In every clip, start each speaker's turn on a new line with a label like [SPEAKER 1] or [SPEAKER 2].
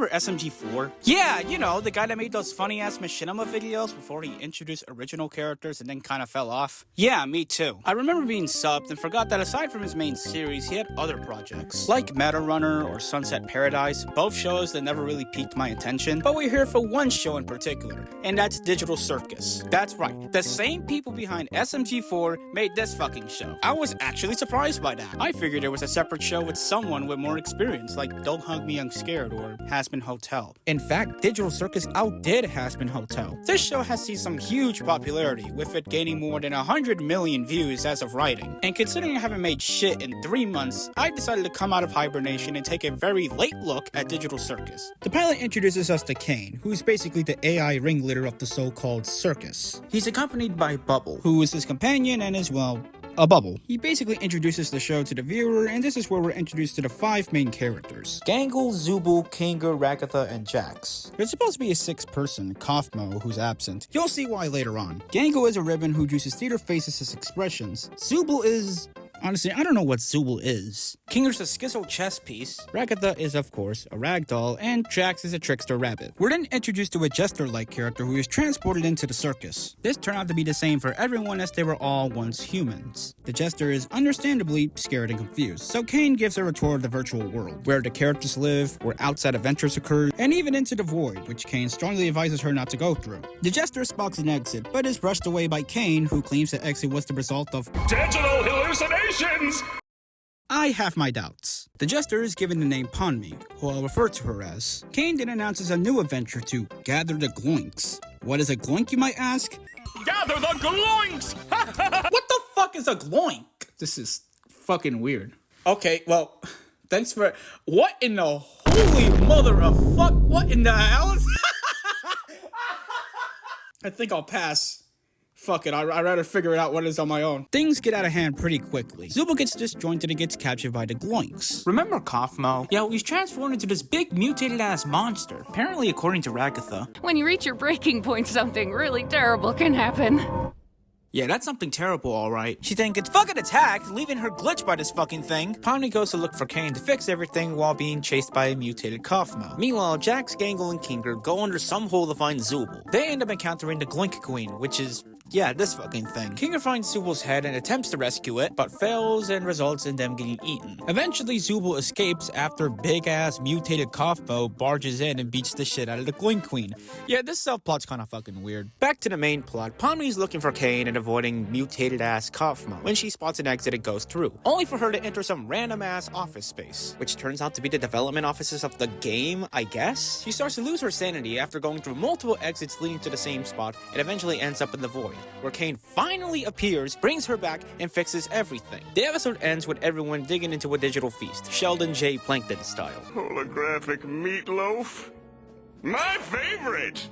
[SPEAKER 1] remember SMG4? Yeah, you know, the guy that made those funny-ass machinima videos before he introduced original characters and then kind of fell off? Yeah, me too. I remember being subbed and forgot that aside from his main series, he had other projects, like Meta Runner or Sunset Paradise, both shows that never really piqued my attention, but we're here for one show in particular, and that's Digital Circus. That's right, the same people behind SMG4 made this fucking show. I was actually surprised by that. I figured it was a separate show with someone with more experience, like Don't Hug Me I'm Scared or Hazbin Hotel. In fact, Digital Circus outdid Hazbin Hotel. This show has seen some huge popularity, with it gaining more than 100 million views as of writing. And considering I haven't made shit in 3 months, I decided to come out of hibernation and take a very late look at Digital Circus. The pilot introduces us to Caine, who's basically the AI ringleader of the so-called Circus. He's accompanied by Bubble, who is his companion and is, well, a bubble. He basically introduces the show to the viewer, and this is where we're introduced to the 5 main characters: Gangle, Zubul, Kinger, Ragatha, and Jax. There's supposed to be a 6th person, Kaufmo, who's absent. You'll see why later on. Gangle is a ribbon who uses theater faces as expressions. Zubul is... honestly, I don't know what Zubul is. Kinger's a schizo chess piece. Ragatha is, of course, a ragdoll, and Jax is a trickster rabbit. We're then introduced to a jester-like character who is transported into the circus. This turned out to be the same for everyone, as they were all once humans. The jester is understandably scared and confused, so Caine gives her a tour of the virtual world, where the characters live, where outside adventures occur, and even into the void, which Caine strongly advises her not to go through. The jester spots an exit, but is brushed away by Caine, who claims the exit was the result of digital hallucinations! I have my doubts. The jester is given the name Ponmi, who I'll refer to her as. Caine then announces a new adventure to gather the gloinks. What is a gloink, you might ask? Gather the gloinks! What the fuck is a gloink? This is fucking weird. Okay, well, thanks for... What in the holy mother of fuck? What in the hell? I think I'll pass. Fuck it, I'd rather figure it out what it is on my own. Things get out of hand pretty quickly. Zubul gets disjointed and gets captured by the gloinks. Remember Kaufmo? Yeah, he's transformed into this big mutated-ass monster. Apparently, according to Ragatha.
[SPEAKER 2] When you reach your breaking point, something really terrible can happen.
[SPEAKER 1] Yeah, that's something terrible, alright. She then gets fucking attacked, leaving her glitched by this fucking thing. Pomni goes to look for Caine to fix everything while being chased by a mutated Kaufmo. Meanwhile, Jax, Gangle, and Kinger go under some hole to find Zubul. They end up encountering the Gloink Queen, which is... yeah, this fucking thing. Kinger finds Zubul's head and attempts to rescue it, but fails and results in them getting eaten. Eventually, Zubul escapes after big-ass mutated Kaufmo barges in and beats the shit out of the Gloink Queen. Yeah, this subplot's kinda fucking weird. Back to the main plot, Pomni's looking for Caine and avoiding mutated-ass Kaufmo. When she spots an exit, it goes through, only for her to enter some random-ass office space, which turns out to be the development offices of the game, I guess? She starts to lose her sanity after going through multiple exits leading to the same spot, and eventually ends up in the void, where Caine finally appears, brings her back, and fixes everything. The episode ends with everyone digging into a digital feast, Sheldon J. Plankton style.
[SPEAKER 3] Holographic meatloaf? My favorite!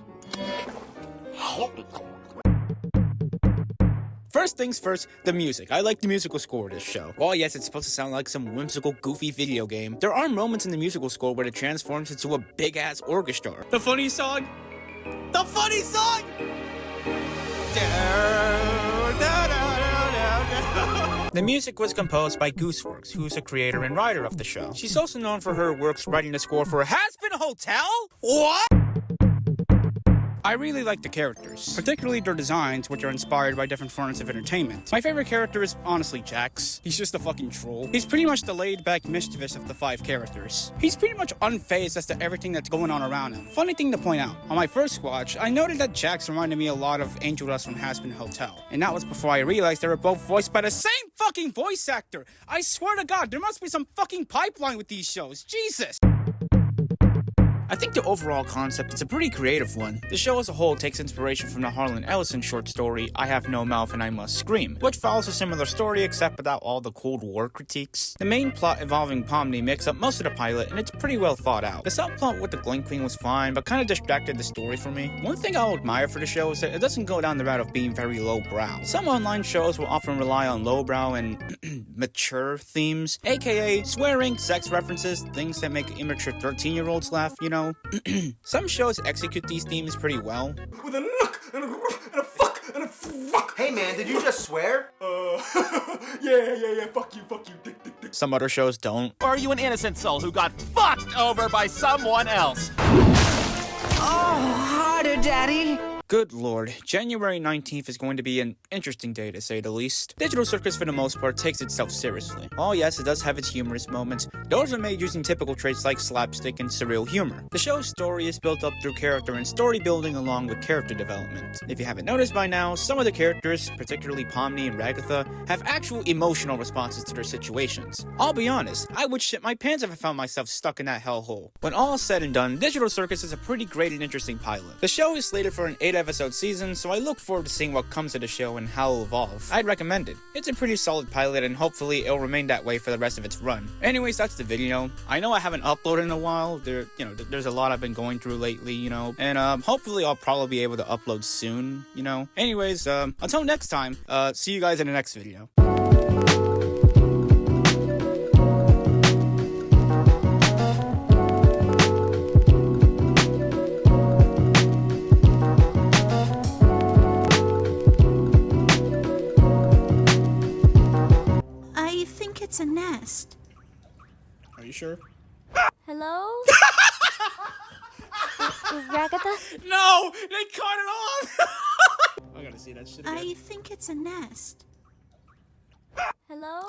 [SPEAKER 1] First things first, the music. I like the musical score of this show. While yes, it's supposed to sound like some whimsical, goofy video game, there are moments in the musical score where it transforms into a big-ass orchestra. The funny song? The funny song! The music was composed by Gooseworks, who's a creator and writer of the show. She's also known for her works writing the score for Hazbin Hotel? What? I really like the characters, particularly their designs, which are inspired by different forms of entertainment. My favorite character is honestly Jax. He's just a fucking troll. He's pretty much the laid-back mischievous of the 5 characters. He's pretty much unfazed as to everything that's going on around him. Funny thing to point out, on my first watch, I noted that Jax reminded me a lot of Angel Dust from Hazbin Hotel. And that was before I realized they were both voiced by the same fucking voice actor. I swear to God, there must be some fucking pipeline with these shows. Jesus! I think the overall concept is a pretty creative one. The show as a whole takes inspiration from the Harlan Ellison short story, I Have No Mouth and I Must Scream, which follows a similar story except without all the Cold War critiques. The main plot involving Pomni makes up most of the pilot, and it's pretty well thought out. The subplot with the Gloink Queen was fine, but kinda distracted the story for me. One thing I'll admire for the show is that it doesn't go down the route of being very lowbrow. Some online shows will often rely on lowbrow and mature themes, aka swearing, sex references, things that make immature 13-year-olds laugh, you know? Some shows execute these themes pretty well.
[SPEAKER 4] With a nook and a fuck and a fuck.
[SPEAKER 5] Hey man, did you just swear?
[SPEAKER 4] Yeah, fuck you, dick.
[SPEAKER 1] Some other shows don't.
[SPEAKER 5] Or are you an innocent soul who got fucked over by someone else?
[SPEAKER 6] Oh, harder, Daddy.
[SPEAKER 1] Good lord, January 19th is going to be an interesting day to say the least. Digital Circus for the most part takes itself seriously. Oh yes, it does have its humorous moments. Those are made using typical traits like slapstick and surreal humor. The show's story is built up through character and story building along with character development. If you haven't noticed by now, some of the characters, particularly Pomni and Ragatha, have actual emotional responses to their situations. I'll be honest, I would shit my pants if I found myself stuck in that hellhole. When all is said and done, Digital Circus is a pretty great and interesting pilot. The show is slated for an 8-episode season, so I look forward to seeing what comes of the show and how it'll evolve. I'd recommend it. It's a pretty solid pilot, and hopefully it'll remain that way for the rest of its run. Anyways, that's the video. I know I haven't uploaded in a while. There's a lot I've been going through lately, and hopefully I'll probably be able to upload soon, Anyways, until next time, see you guys in the next video.
[SPEAKER 7] I think it's a nest.
[SPEAKER 1] Are you sure?
[SPEAKER 8] Hello? Ragatha?
[SPEAKER 1] No! They cut it off! I gotta see that shit again.
[SPEAKER 7] I think it's a nest.
[SPEAKER 8] Hello?